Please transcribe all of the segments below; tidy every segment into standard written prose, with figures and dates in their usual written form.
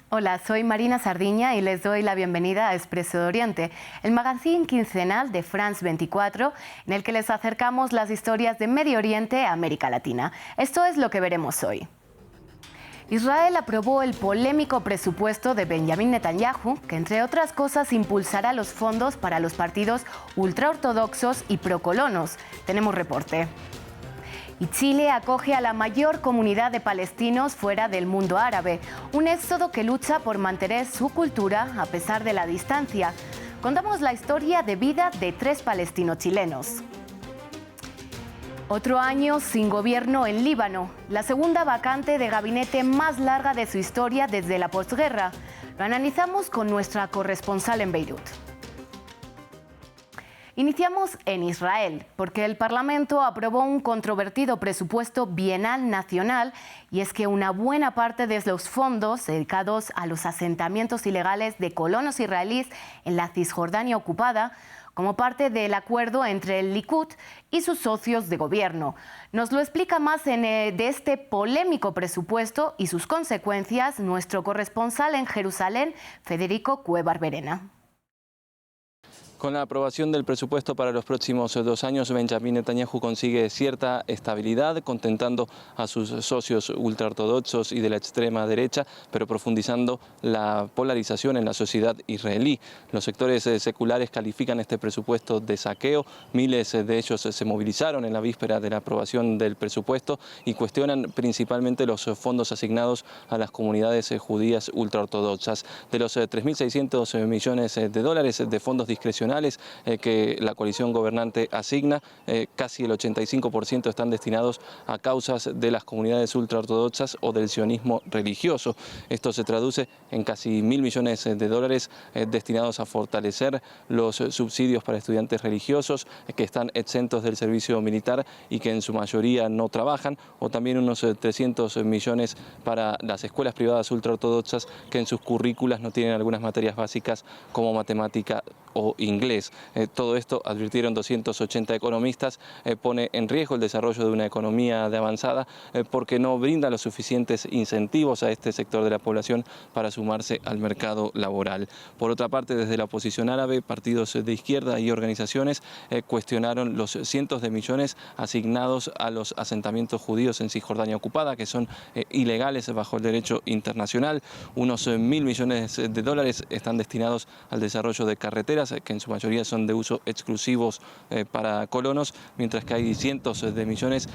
Hola, soy Marina Sardiña y les doy la bienvenida a Expreso de Oriente, el magazín quincenal de France 24, en el que les acercamos las historias de Medio Oriente a América Latina. Esto es lo que veremos hoy. Israel aprobó el polémico presupuesto de Benjamín Netanyahu, que entre otras cosas impulsará los fondos para los partidos ultraortodoxos y procolonos. Tenemos reporte. Y Chile acoge a la mayor comunidad de palestinos fuera del mundo árabe, un éxodo que lucha por mantener su cultura a pesar de la distancia. Contamos la historia de vida de 3 palestinos chilenos. Otro año sin gobierno en Líbano, la segunda vacante de gabinete más larga de su historia desde la posguerra. Lo analizamos con nuestra corresponsal en Beirut. Iniciamos en Israel, porque el Parlamento aprobó un controvertido presupuesto bienal nacional, y es que una buena parte de los fondos dedicados a los asentamientos ilegales de colonos israelíes en la Cisjordania ocupada, como parte del acuerdo entre el Likud y sus socios de gobierno. Nos lo explica más de este polémico presupuesto y sus consecuencias nuestro corresponsal en Jerusalén, Federico Cuevar Verena. Con la aprobación del presupuesto para los próximos 2 años, Benjamín Netanyahu consigue cierta estabilidad, contentando a sus socios ultraortodoxos y de la extrema derecha, pero profundizando la polarización en la sociedad israelí. Los sectores seculares califican este presupuesto de saqueo. Miles de ellos se movilizaron en la víspera de la aprobación del presupuesto y cuestionan principalmente los fondos asignados a las comunidades judías ultraortodoxas. De los 3.600 millones de dólares de fondos discrecionales que la coalición gobernante asigna, casi el 85% están destinados a causas de las comunidades ultraortodoxas o del sionismo religioso. Esto se traduce en casi 1.000 millones de dólares destinados a fortalecer los subsidios para estudiantes religiosos que están exentos del servicio militar y que en su mayoría no trabajan, o también unos 300 millones para las escuelas privadas ultraortodoxas que en sus currículas no tienen algunas materias básicas como matemática o inglés. Todo esto, advirtieron 280 economistas, pone en riesgo el desarrollo de una economía de avanzada porque no brinda los suficientes incentivos a este sector de la población para sumarse al mercado laboral. Por otra parte, desde la oposición árabe, partidos de izquierda y organizaciones cuestionaron los cientos de millones asignados a los asentamientos judíos en Cisjordania ocupada, que son ilegales bajo el derecho internacional. Unos 1.000 millones de dólares están destinados al desarrollo de carreteras, que en su mayoría son de uso exclusivos para colonos, mientras que hay cientos de millones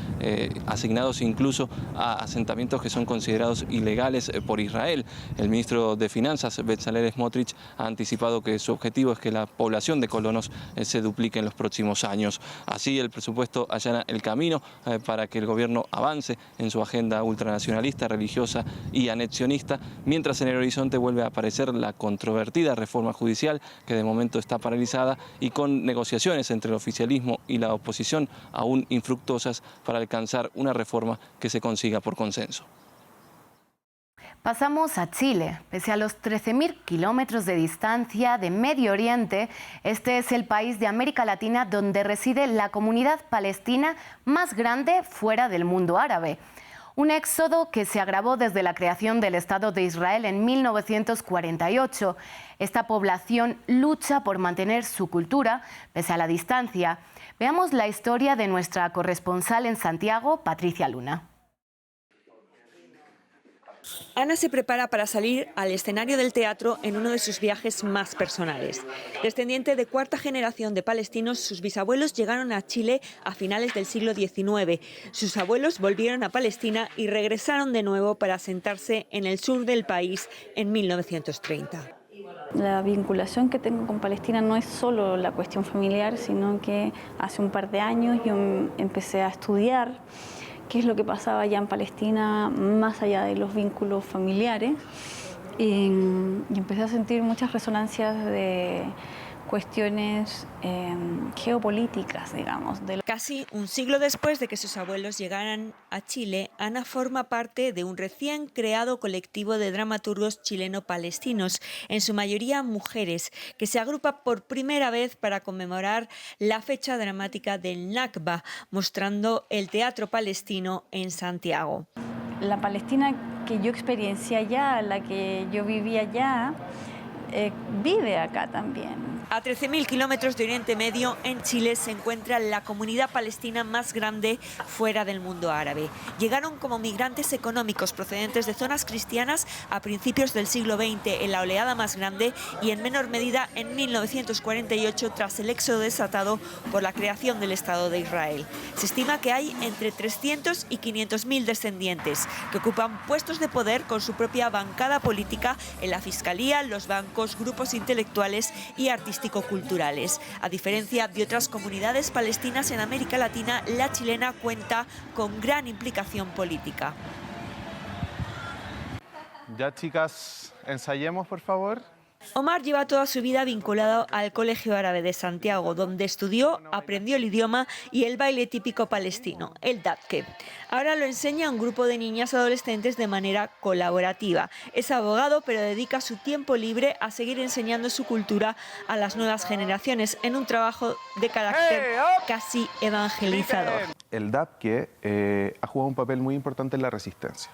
asignados incluso a asentamientos que son considerados ilegales por Israel. El ministro de Finanzas, Bezalel Smotrich, ha anticipado que su objetivo es que la población de colonos se duplique en los próximos años. Así, el presupuesto allana el camino para que el gobierno avance en su agenda ultranacionalista, religiosa y anexionista, mientras en el horizonte vuelve a aparecer la controvertida reforma judicial que de momento está paralizada y con negociaciones entre el oficialismo y la oposición aún infructuosas para alcanzar una reforma que se consiga por consenso. Pasamos a Chile. Pese a los 13.000 kilómetros de distancia de Medio Oriente, este es el país de América Latina donde reside la comunidad palestina más grande fuera del mundo árabe. Un éxodo que se agravó desde la creación del Estado de Israel en 1948. Esta población lucha por mantener su cultura pese a la distancia. Veamos la historia de nuestra corresponsal en Santiago, Patricia Luna. Ana se prepara para salir al escenario del teatro en uno de sus viajes más personales. Descendiente de 4ª generación de palestinos, sus bisabuelos llegaron a Chile a finales del siglo XIX. Sus abuelos volvieron a Palestina y regresaron de nuevo para asentarse en el sur del país en 1930. La vinculación que tengo con Palestina no es solo la cuestión familiar, sino que hace un par de años yo empecé a estudiar qué es lo que pasaba allá en Palestina más allá de los vínculos familiares y empecé a sentir muchas resonancias de cuestiones geopolíticas, digamos. Casi un siglo después de que sus abuelos llegaran a Chile, Ana forma parte de un recién creado colectivo de dramaturgos chileno-palestinos, en su mayoría mujeres, que se agrupa por primera vez para conmemorar la fecha dramática del Nakba, mostrando el teatro palestino en Santiago. la Palestina que yo experiencié allá, la que yo vivía allá, vive acá también. A 13.000 kilómetros de Oriente Medio, en Chile, se encuentra la comunidad palestina más grande fuera del mundo árabe. Llegaron como migrantes económicos procedentes de zonas cristianas a principios del siglo XX, en la oleada más grande, y en menor medida en 1948, tras el éxodo desatado por la creación del Estado de Israel. Se estima que hay entre 300 y 500.000 descendientes, que ocupan puestos de poder con su propia bancada política en la fiscalía, los bancos, grupos intelectuales y artísticos-culturales. A diferencia de otras comunidades palestinas en América Latina, la chilena cuenta con gran implicación política. Ya, chicas, ensayemos, por favor. Omar lleva toda su vida vinculado al Colegio Árabe de Santiago, donde estudió, aprendió el idioma y el baile típico palestino, el dabke. Ahora lo enseña a un grupo de niñas adolescentes de manera colaborativa. Es abogado, pero dedica su tiempo libre a seguir enseñando su cultura a las nuevas generaciones, en un trabajo de carácter casi evangelizador. El dabke ha jugado un papel muy importante en la resistencia.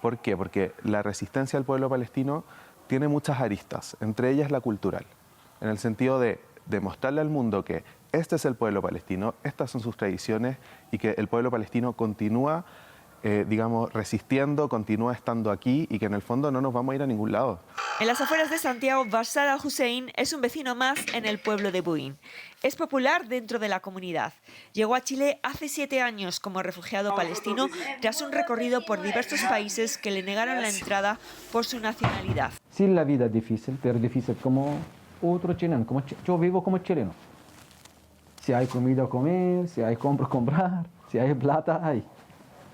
¿Por qué? Porque la resistencia del pueblo palestino tiene muchas aristas, entre ellas la cultural, en el sentido de demostrarle al mundo que este es el pueblo palestino, estas son sus tradiciones y que el pueblo palestino continúa, resistiendo, continúa estando aquí y que en el fondo no nos vamos a ir a ningún lado. En las afueras de Santiago, Bassar al-Hussein es un vecino más en el pueblo de Buin. Es popular dentro de la comunidad. Llegó a Chile hace 7 años como refugiado palestino tras un recorrido por diversos países que le negaron la entrada por su nacionalidad. Sí, la vida es difícil, pero difícil como otro chileno. Yo vivo como chileno. Si hay comida, comer, si hay comprar, si hay plata, hay.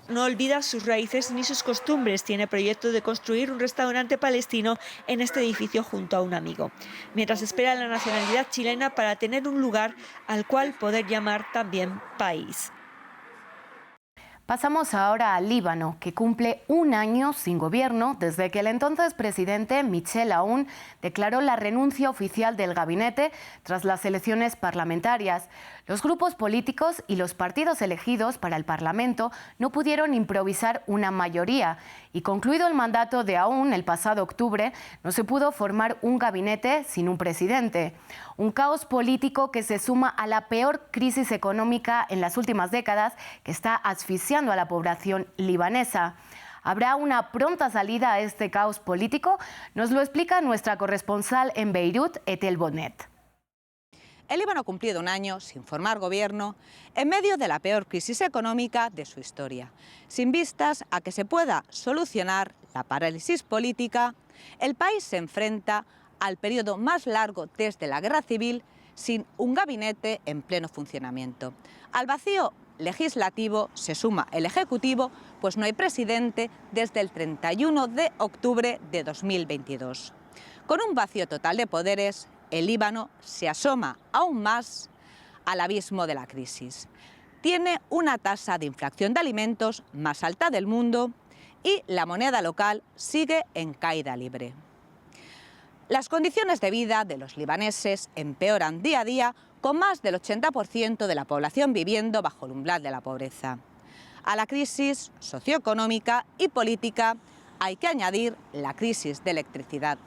No olvida sus raíces ni sus costumbres. Tiene proyecto de construir un restaurante palestino en este edificio junto a un amigo, mientras espera la nacionalidad chilena para tener un lugar al cual poder llamar también país. Pasamos ahora al Líbano, que cumple 1 año sin gobierno desde que el entonces presidente Michel Aoun declaró la renuncia oficial del gabinete tras las elecciones parlamentarias. Los grupos políticos y los partidos elegidos para el Parlamento no pudieron improvisar una mayoría y, concluido el mandato de Aoun el pasado octubre, no se pudo formar un gabinete sin un presidente. Un caos político que se suma a la peor crisis económica en las últimas décadas, que está asfixiando a la población libanesa. ¿Habrá una pronta salida a este caos político? Nos lo explica nuestra corresponsal en Beirut, Etel Bonet. El Líbano ha cumplido 1 año sin formar gobierno en medio de la peor crisis económica de su historia. Sin vistas a que se pueda solucionar la parálisis política, el país se enfrenta al periodo más largo desde la guerra civil sin un gabinete en pleno funcionamiento. Al vacío legislativo se suma el Ejecutivo, pues no hay presidente desde el 31 de octubre de 2022. Con un vacío total de poderes, el Líbano se asoma aún más al abismo de la crisis. Tiene una tasa de inflación de alimentos más alta del mundo y la moneda local sigue en caída libre. Las condiciones de vida de los libaneses empeoran día a día, con más del 80% de la población viviendo bajo el umbral de la pobreza. A la crisis socioeconómica y política hay que añadir la crisis de electricidad.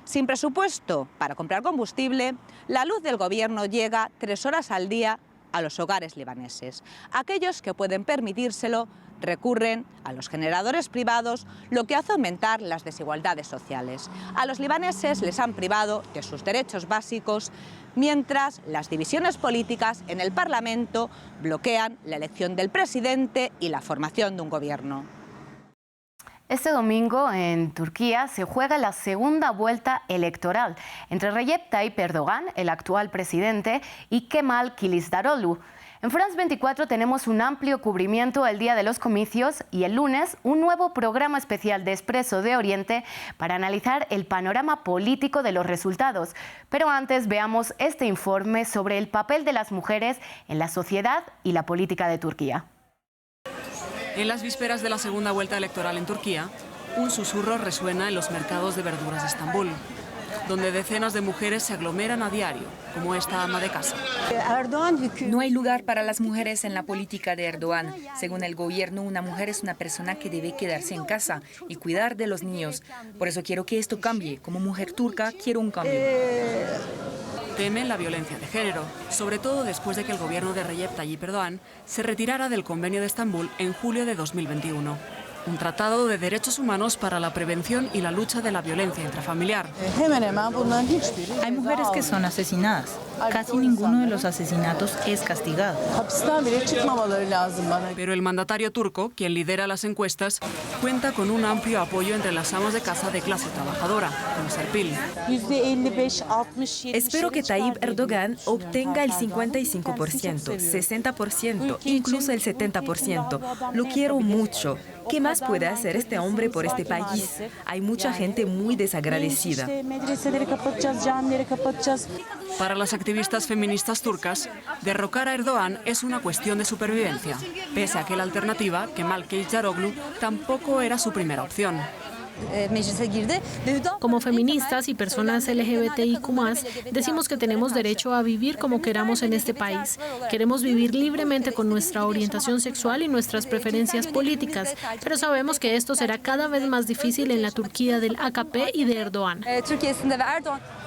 Sin presupuesto para comprar combustible, la luz del gobierno llega 3 horas al día a los hogares libaneses. Aquellos que pueden permitírselo recurren a los generadores privados, lo que hace aumentar las desigualdades sociales. A los libaneses les han privado de sus derechos básicos, mientras las divisiones políticas en el Parlamento bloquean la elección del presidente y la formación de un gobierno. Este domingo en Turquía se juega la segunda vuelta electoral entre Recep Tayyip Erdogan, el actual presidente, y Kemal Kılıçdaroğlu. En France 24 tenemos un amplio cubrimiento el día de los comicios y el lunes un nuevo programa especial de Expreso de Oriente para analizar el panorama político de los resultados. Pero antes veamos este informe sobre el papel de las mujeres en la sociedad y la política de Turquía. En las vísperas de la segunda vuelta electoral en Turquía, un susurro resuena en los mercados de verduras de Estambul. donde decenas de mujeres se aglomeran a diario, como esta ama de casa. No hay lugar para las mujeres en la política de Erdogan. Según el gobierno, una mujer es una persona que debe quedarse en casa y cuidar de los niños. Por eso quiero que esto cambie. Como mujer turca, quiero un cambio. Temen la violencia de género, sobre todo después de que el gobierno de Recep Tayyip Erdogan se retirara del Convenio de Estambul en julio de 2021. Un tratado de derechos humanos para la prevención y la lucha de la violencia intrafamiliar. Hay mujeres que son asesinadas. Casi ninguno de los asesinatos es castigado. Pero el mandatario turco, quien lidera las encuestas, cuenta con un amplio apoyo entre las amas de casa de clase trabajadora, como Serpil. Espero que Tayyip Erdogan obtenga el 55%, 60%, incluso el 70%. Lo quiero mucho. ¿Qué más puede hacer este hombre por este país? Hay mucha gente muy desagradecida. Para las activistas feministas turcas, derrocar a Erdogan es una cuestión de supervivencia, pese a que la alternativa, Kemal Kılıçdaroğlu, tampoco era su primera opción. Como feministas y personas LGBTIQ+, decimos que tenemos derecho a vivir como queramos en este país. Queremos vivir libremente con nuestra orientación sexual y nuestras preferencias políticas, pero sabemos que esto será cada vez más difícil en la Turquía del AKP y de Erdogan.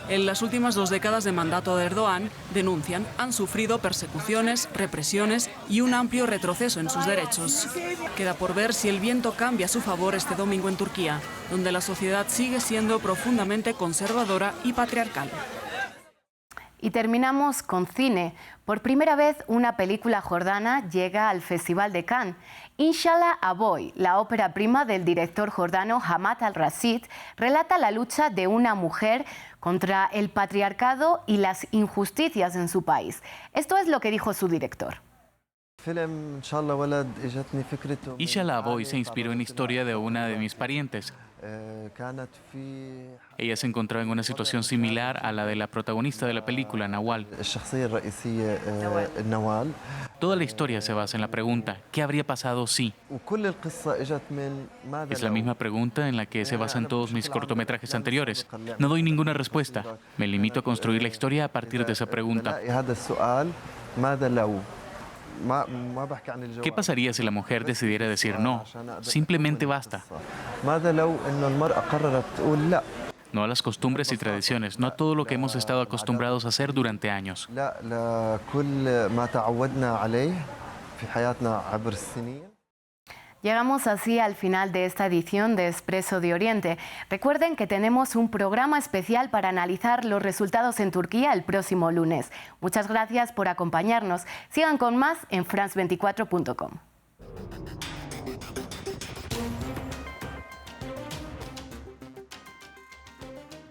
En las últimas 2 décadas de mandato de Erdogan, denuncian, han sufrido persecuciones, represiones y un amplio retroceso en sus derechos. Queda por ver si el viento cambia a su favor este domingo en Turquía, donde la sociedad sigue siendo profundamente conservadora y patriarcal. Y terminamos con cine. Por primera vez, una película jordana llega al Festival de Cannes. Inshallah Aboy, la ópera prima del director jordano Hamad al-Rashid, relata la lucha de una mujer contra el patriarcado y las injusticias en su país. Esto es lo que dijo su director. Inshallah Aboy se inspiró en la historia de una de mis parientes. Ella se encontraba en una situación similar a la de la protagonista de la película, Nawal. Toda la historia se basa en la pregunta, ¿qué habría pasado si? Es la misma pregunta en la que se basan todos mis cortometrajes anteriores. No doy ninguna respuesta. Me limito a construir la historia a partir de esa pregunta. ¿Qué pasaría si la mujer decidiera decir no? Simplemente basta. No a las costumbres y tradiciones, no a todo lo que hemos estado acostumbrados a hacer durante años. Llegamos así al final de esta edición de Expreso de Oriente. Recuerden que tenemos un programa especial para analizar los resultados en Turquía el próximo lunes. Muchas gracias por acompañarnos. Sigan con más en france24.com.